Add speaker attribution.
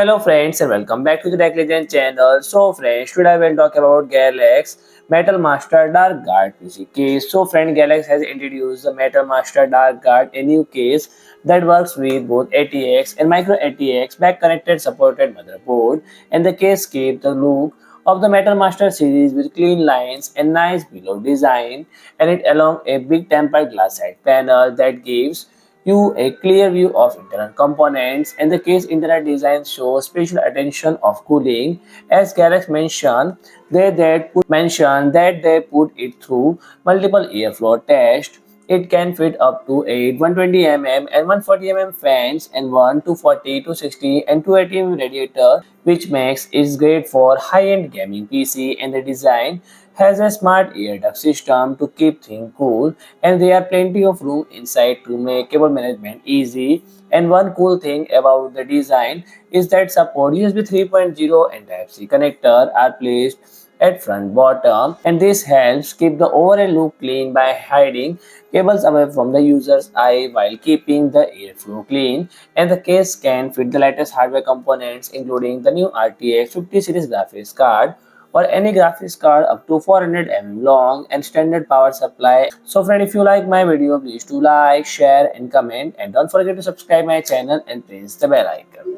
Speaker 1: Hello friends and welcome back to the Tech Legend channel. So friends, today I will talk about GALAX Metal Master Dark Guard PC case. So friend, GALAX has introduced the Metal Master Dark Guard, a new case that works with both ATX and micro ATX back connected supported motherboard, and the case keeps the look of the Metal Master series with clean lines and nice below design, and it along a big tempered glass side panel that gives you a clear view of internal components, and the case internal design shows special attention of cooling. As Galax mentioned that they put it through multiple airflow tests. It can fit up to 8 120 mm and 140 mm fans and 1 240, 260 and 280 mm radiator, which makes it great for high-end gaming PC, and the design has a smart air duct system to keep things cool, and there are plenty of room inside to make cable management easy. And one cool thing about the design is that support USB 3.0 and Type-C connector are placed at front bottom, and this helps keep the overall look clean by hiding cables away from the user's eye while keeping the airflow clean. And the case can fit the latest hardware components including the new RTX 50 series graphics card or any graphics card up to 400 mm long and standard power supply. So friend, if you like my video, please do like, share and comment, and don't forget to subscribe my channel and press the bell icon.